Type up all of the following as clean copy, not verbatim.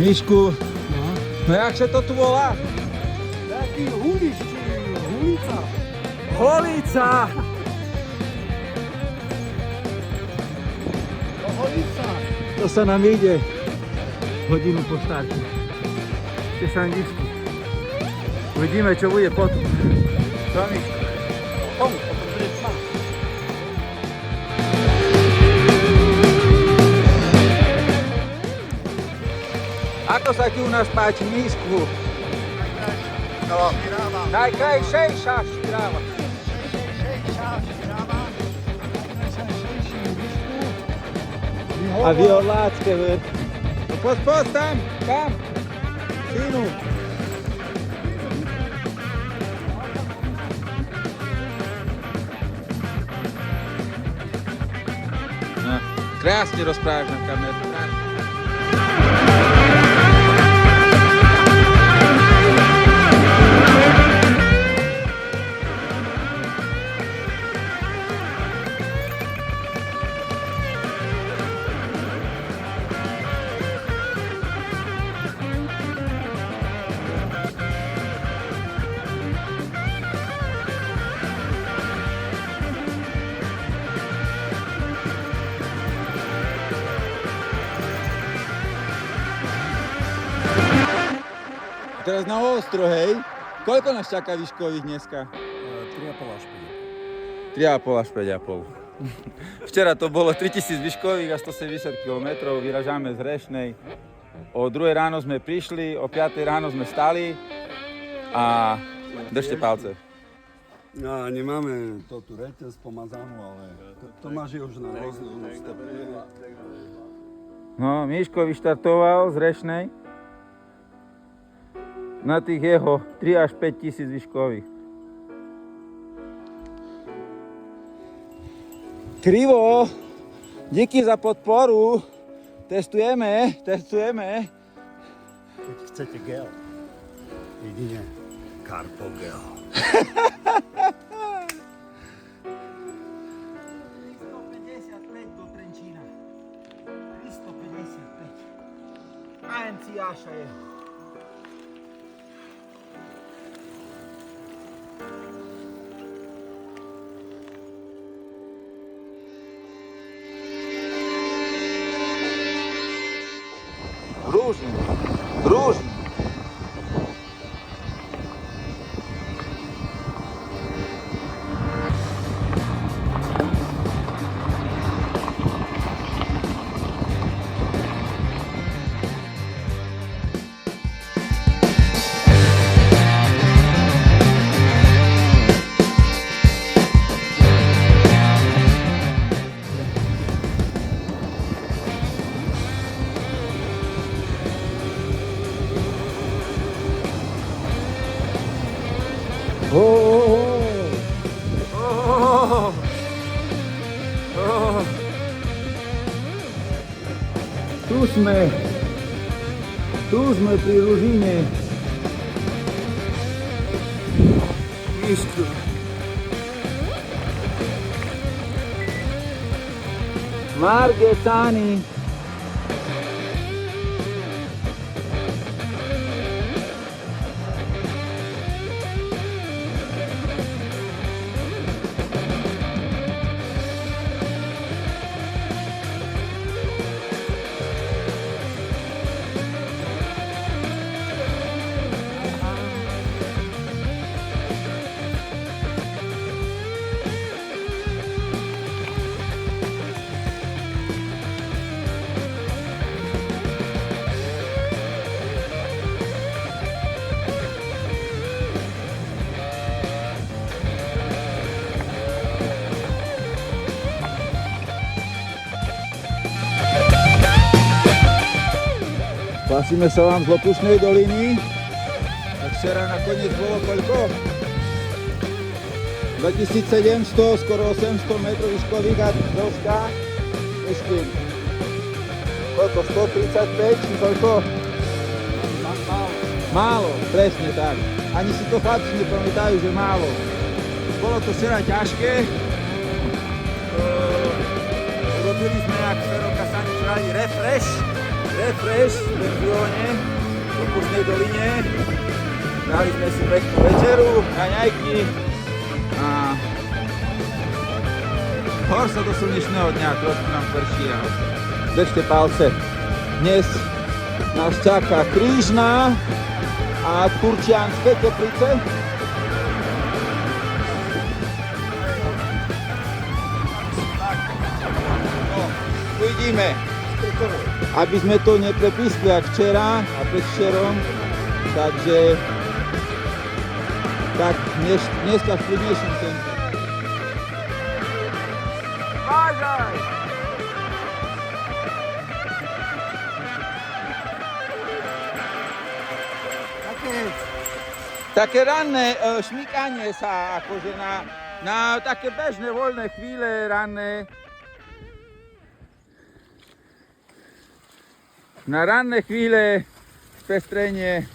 Mišku, no jak sa to tu volá? Taký hulič, či hulica. Holica! Holica. To sa nám ide hodinu po štarte. Tie sandičky. Uvidíme, čo bude potom. Čo, Miško? Ako sa ti u nás páči, Mišku? No. Najkrajšejšia špiráva. A vy orlácké, veď. No poď tam, tam. Synu. No, krásne rozprávaš na kameru. Teraz na ostro, hej. Koľko nás čaká výškových dneska? 3,5 až 5. 3,5 až 5,5. Včera to bolo 3000 výškových a 170 km. Vyražáme z Hrešnej. O 2 ráno sme prišli, o 5 ráno sme stali a držte palce. No, nemáme to tu reťaz pomazanú, ale Tomáš je už na rôznu stepu. No, Miško vyštartoval z Hrešnej. Na tých jeho 3 až 5 tisíc výškových. Krivo, díky za podporu. Testujeme. Keď chcete gel, jedine Carpo gel. 355 do Trenčína. 355. ANC Jaša je. Дружно. Tu sme pri Ružine. Mišku. Margetani. Pasíme sa vám z Lopušnej doliny. Tak včera nakoniec bolo koľko? 2700, skoro 800 metrov výškových a dĺžka. Myslím, koľko? 135 či koľko? Málo, presne tak. Ani si to chlapci nepamätajú, že málo. Bolo to včera ťažké. Urobili sme, jak Fero Kasanič radi, refresh refresh v penzióne v Kužnej doline. Dali sme si peknú večeru, raňajky a hor sa do slnečného dňa, trošku nám prší a držte palce. Dnes nás čaká Krížna a Turčianske Teplice. No, uvidíme, aby sme to neprepískli jak včera a predvčerom, takže tak dneska v kľudnejšom tempe. Vážaj! Také ranné šmykanie sa akože na také bežné voľné chvíle ranné. Na ranné chvíle spestrenie.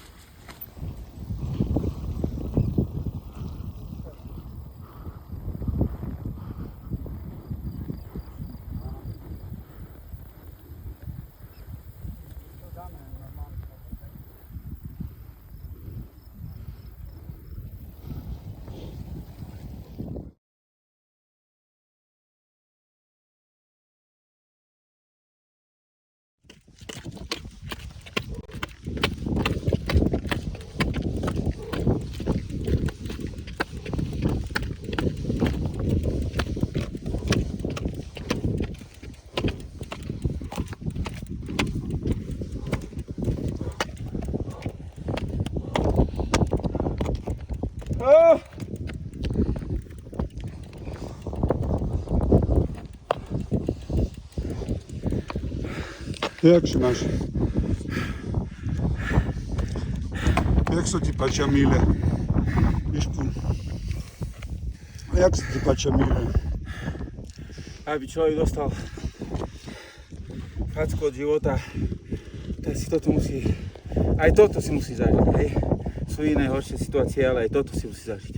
Jak się masz? Jak sa ti páčia míle? Mišku, jak sa ti páčia míle? Aby človek dostal facku od života, tak si toto musí, aj toto si musí zažiť, hej. Sú iné horšie situácie, ale aj toto si musí zažiť.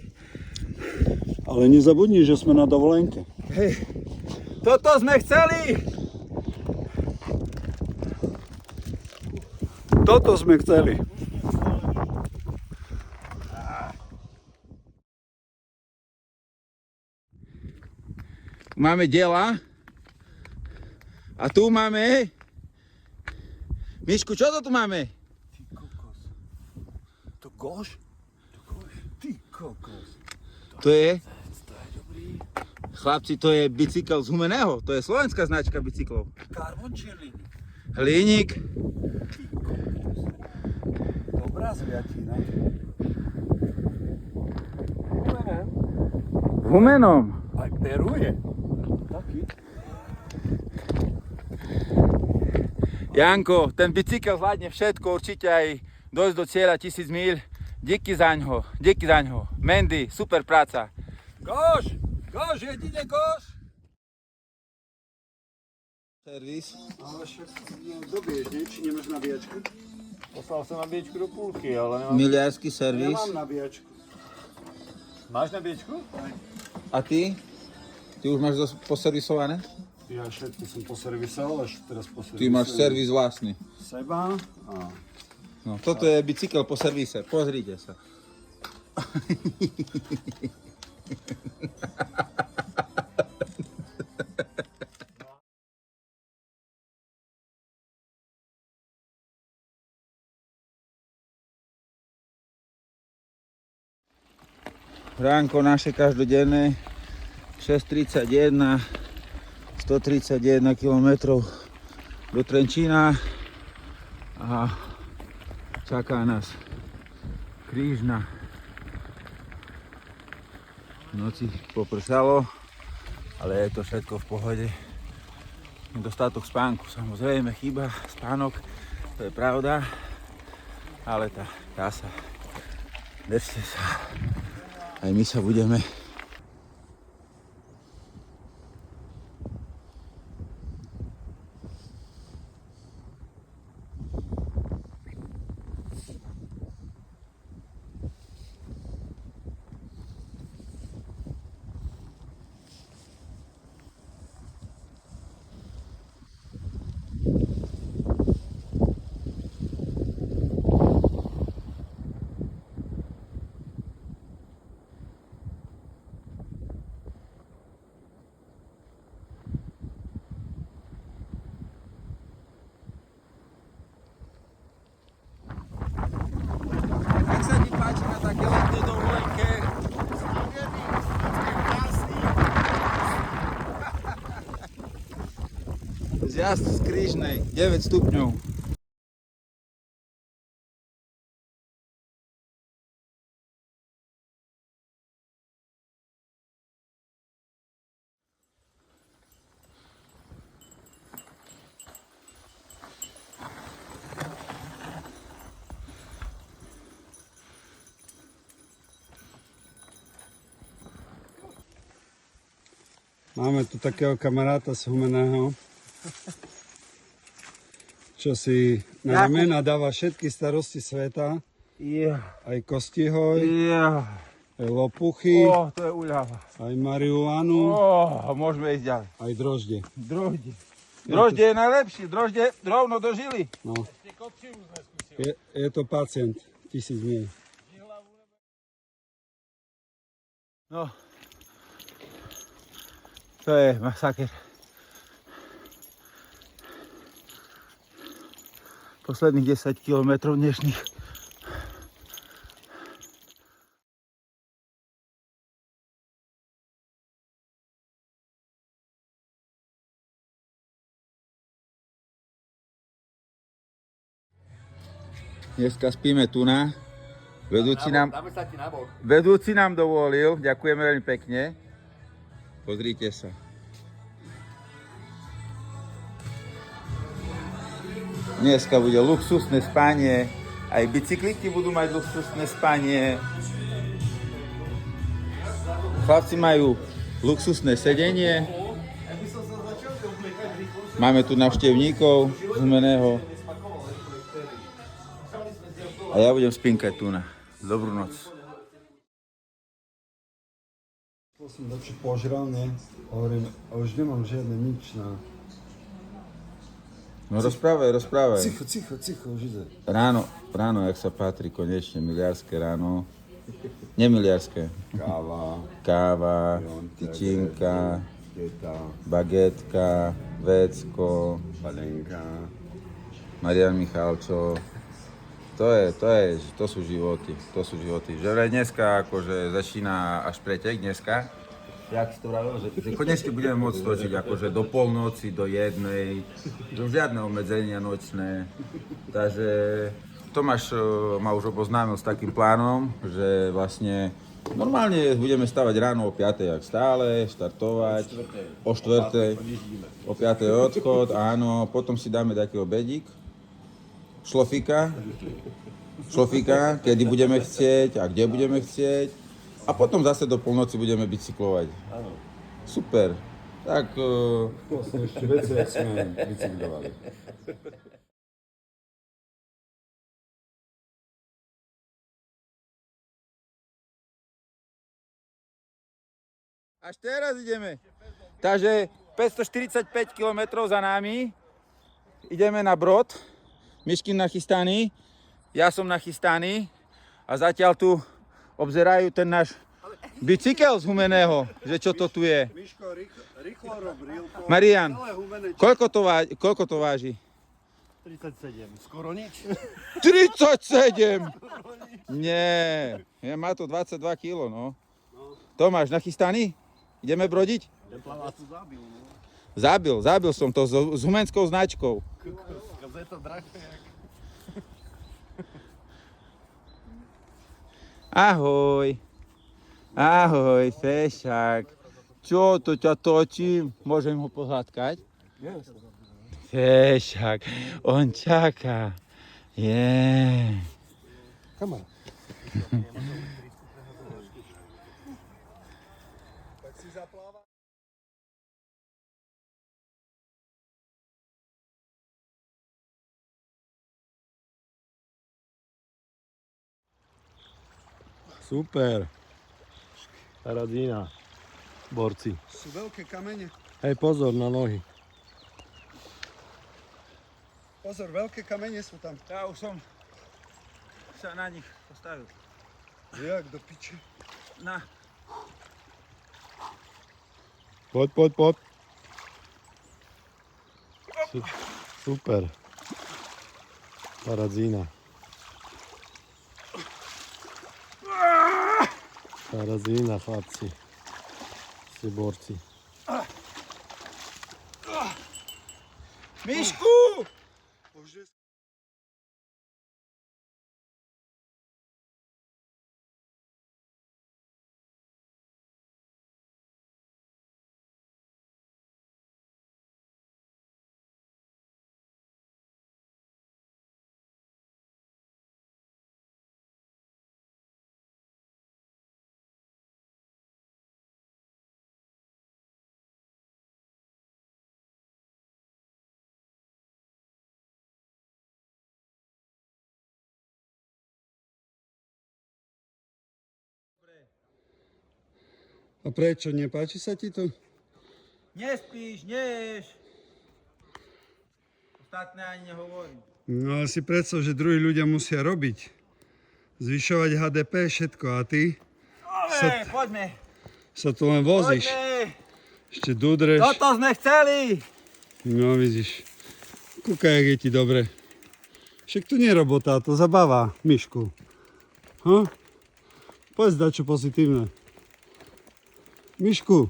Ale nezabudni, že sme na dovolenke. Hej, toto sme chceli! Toto sme chceli. Máme diela a tu máme... Mišku, čo to tu máme? Ty kokos. To goš? Ty kokos. To je... To je dobrý. Chlapci, to je bicykel z Humeného. To je slovenská značka bicyklov. Karbon či hliník? Hliník. Dobrá zviatina. Humenom. Aj peruje. Taký. Janko, ten bicykel zvládne všetko, určite aj dojsť do cieľa 1000 míľ. Díky zaňho, díky zaňho. Mandy, super práca. Goš, jedine goš. Servis. Ale však dobiješ, nie? Či nemáš nabíjačku? Poslal som nabíjačku do púlky, ale nemám... Miliarský servis. Nemám nabíjačku. Máš nabíjačku? A ty? Ty už máš poservisované? Ja všetko som poservisoval, až teraz poservisujem. Ty máš servis vlastný. Seba a... No, toto je bicykel po servise, pozrite sa. Ránko naše každodenné, 6:31, 131 km do Trenčína a čaká nás Krížna. V noci popršalo, ale je to všetko v pohode. Nedostatok spánku, samozrejme chýba spánok, to je pravda, ale dá sa. Držte sa. Aj my sa budeme. Zjazd z Krížnej, 9 stupňov. Máme tu takého kamaráta z Humeného, čo si na ramena dáva všetky starosti sveta, aj kostihoj, aj lopuchy, to je úľava. aj marihuanu, Môžeme ísť ďalej. aj droždie. Droždie je najlepší, droždie rovno do žily. No. Je to pacient, 1000 dní. No. To je masaker. Posledných 10 km dnešných. Dneska spíme tu na. Vedúci nám dovolil, ďakujeme veľmi pekne. Pozrite sa. Dneska bude luxusné spanie, aj bicyklisti budú mať luxusné spanie. Chlapci majú luxusné sedenie. Máme tu návštevníkov z Humeného. A ja budem spinkať tu na. Dobrú noc. To som dačo požral, ne? Hovorím, a už nemám žiadne nič na... No rozprávaj. Cicho, už ide. Ráno, jak sa patrí, konečne, miliárske ráno. Nemiliárske. Káva, tyčinka, bagetka, vécko, Palenka. Marian Michalčo. To sú životy. Že vraj dneska akože začína až pretek dneska. Jak si to vravil, že konečne budeme môcť točiť akože do polnoci, do jednej, žiadne obmedzenia nočné. Takže Tomáš ma už oboznámil s takým plánom, že vlastne normálne budeme stavať ráno o 5, jak stále, štartovať, o 4, o 5 odchod, áno, potom si dáme taký obedík, šlofika, kedy budeme chcieť a kde budeme chcieť. A potom zase do polnoci budeme bicyklovať. Áno. Super. Tak... To sú ešte veci, jak sme bicyklovali. Až teraz ideme. Takže 545 km za nami. Ideme na Brod. Miškin nachystaný. Ja som nachystaný. A zatiaľ tu obzerajú ten náš bicykel z Humeného, že čo to tu je. Miško, rýchlo rob rílko. Marian, koľko to váži? 37, skoro nič. 37! Nie, má to 22 kg, no. Tomáš, nachystaný? Ideme brodiť? Zabil som to s humenskou značkou. Je to drahé. Ahoj, fešák. Čo to ťa točím? Môžem ho pohľadkať? Fešák, on čaká. Kamera. Super. Radina. Borci. Sú veľké kamene. Hej, pozor na nohy. Pozor, veľké kamene sú tam. Ja už som sa na nich postavil. Jak do piče. Na. Poď. Super. Paradzína. Paradzína, chlapci. Si borci. Mišku! A prečo? Nepáči sa ti to? Nespíš, neješ. Ostatné ani nehovorím. No ale si predstav, že druhí ľudia musia robiť. Zvyšovať HDP, všetko. A ty Poďme. sa tu len vozíš. Poďme. Ešte dudreš. Toto sme chceli. No vidíš. Kúkaj, jak je ti dobre. Však to nie je robota, to zabáva, Mišku. Povedz dačo pozitívne. Mišku.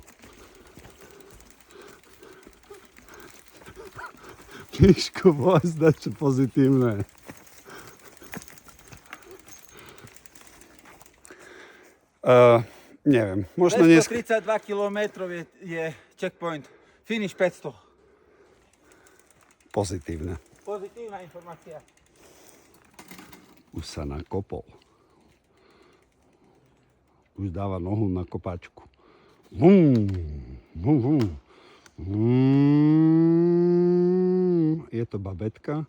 Mišku, povedz dačo pozitívne. Neviem, možno dneska... 232 km je checkpoint. Finish 500. Pozitívne. Pozitívna informácia. Už sa nakopol. Už dáva nohu na kopačku. Vum, vum, vum. Je to babetka,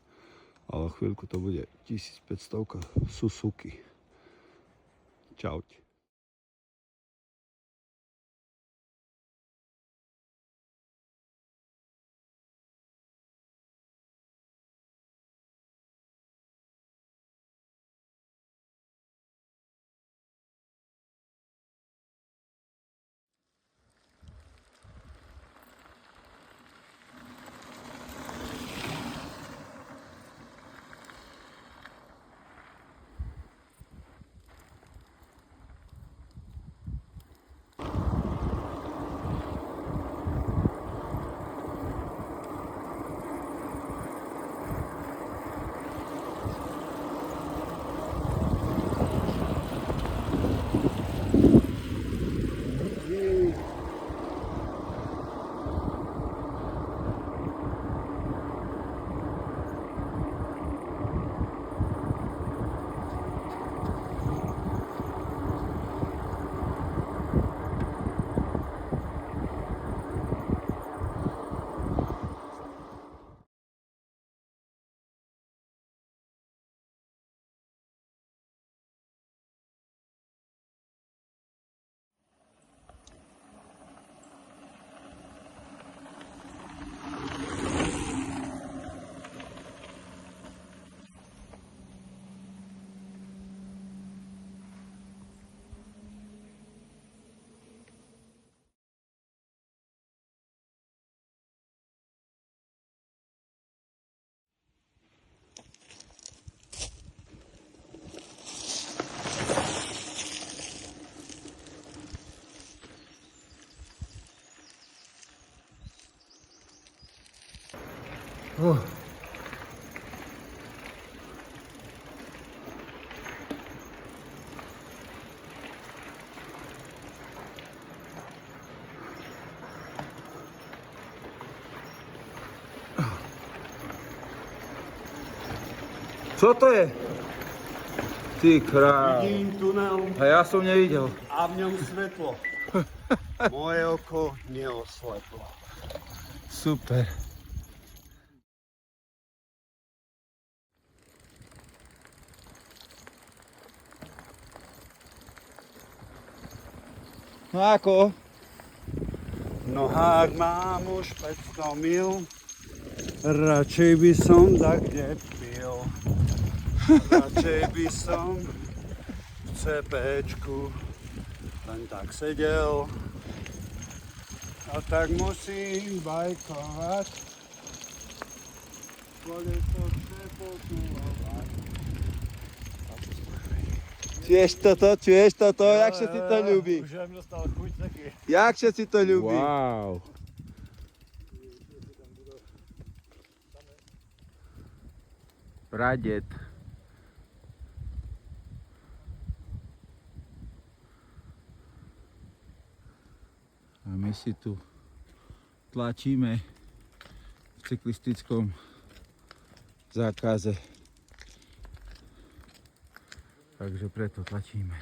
ale chvíľku to bude 1500 Suzuki. Čaute. Co to je? Ty král. Vidím tunel A ja som nevidel. a v ňom svetlo. Moje oko neosleplo. Super. No ako? No ak mám už 500 mil, radšej by som tak kde pil. Radšej by som v CPčku len tak sedel. A tak musím bajkovať. Čuješ toto? Jak sa ti to ľúbi? Už mi dostal chuť taký. Jak sa ti to ľúbi? Wow. Pradet. A my si tu tlačíme v cyklistickom zákaze. Takže preto tlačíme.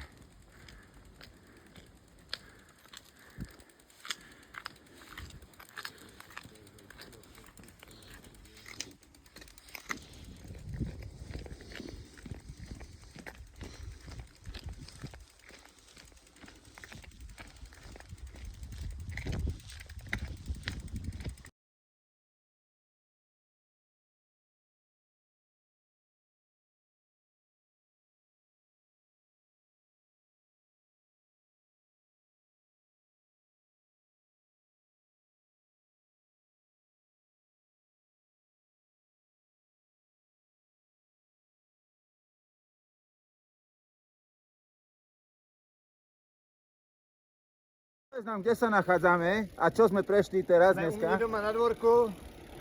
Znam, kde sa nachádzame a čo sme prešli teraz Jsme u dneska. mě doma na dvorku,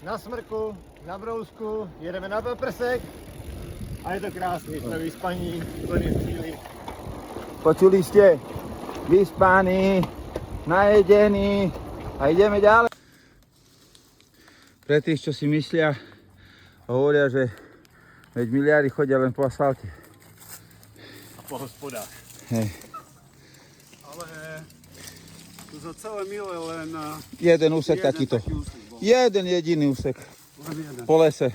na smrku, na brousku, jedeme na Paprsek a je to krásný, jsme vyspaní, plný síly. Počuli ste? Vyspaní, najedení a ideme ďalej. Pre tých, čo si myslia a hovoria, že veď miliardy chodia len po asfalte. A po hospodách. Hej. Ale to za celé mile len Jeden úsek takýto. taký úsek bol. Jeden jediný úsek Len jeden. po lese.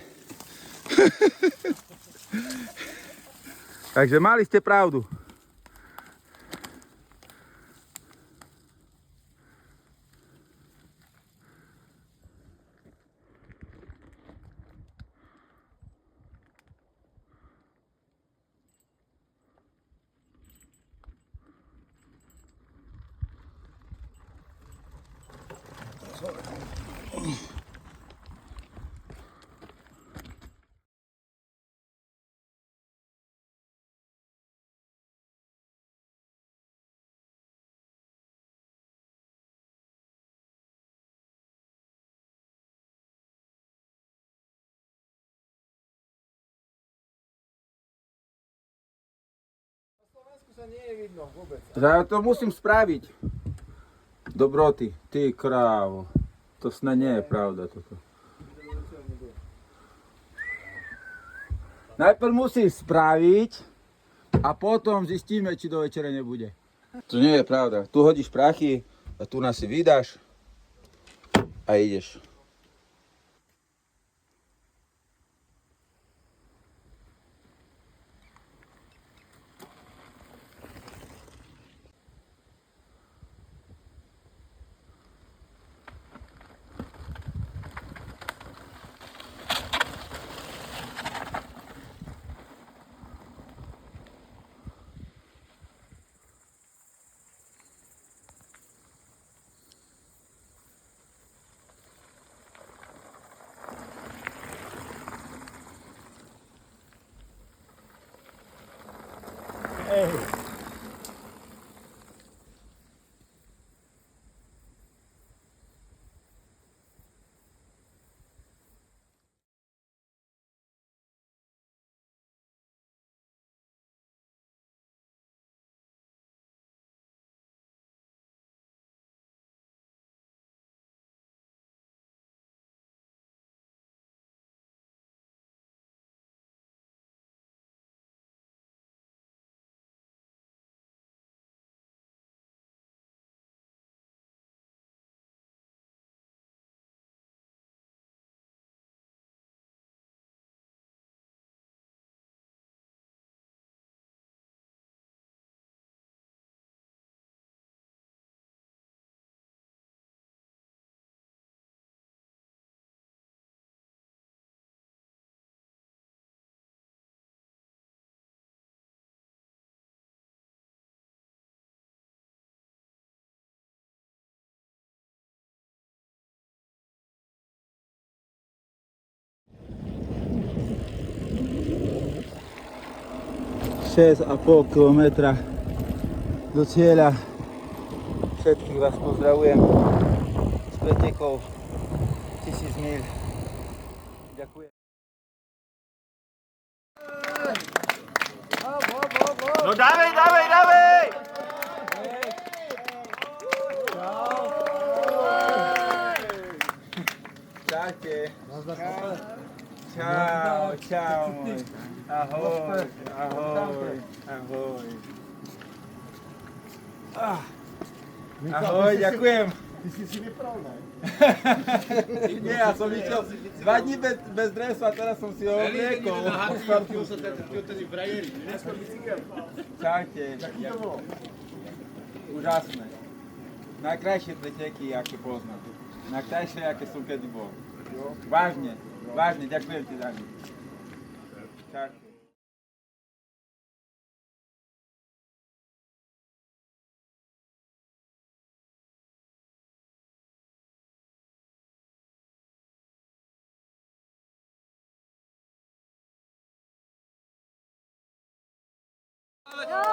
Takže mali ste pravdu. Slovensku sa nie je vidno vôbec. Ja to musím spraviť. Dobroty, ty krávo. To snad nie je pravda toto. Najprv musíš spraviť a potom zistíme, či do večera nebude. To nie je pravda. Tu hodíš prachy a tu nás si vydáš a ideš. Ej, Šesť a pol kilometra do cieľa. Všetkých vás pozdravujem z pretekov 1000 míľ. Ďakujem. No dávej, dávej, dávej! Čaute. Čau, čau môj. Ahoj, ahoj, ahoj. Ahoj, ďakujem. Ty si vypral, ne? Nie, ja som išiel 2 dní bez dresu a teraz som si ho obliekol. Čaute. Úžasné. Najkrajšie preteky, aké poznám. Najkrajšie, aké som kedy bol. Vážne, vážne, ďakujem ti, Dani. Čaute. Jo!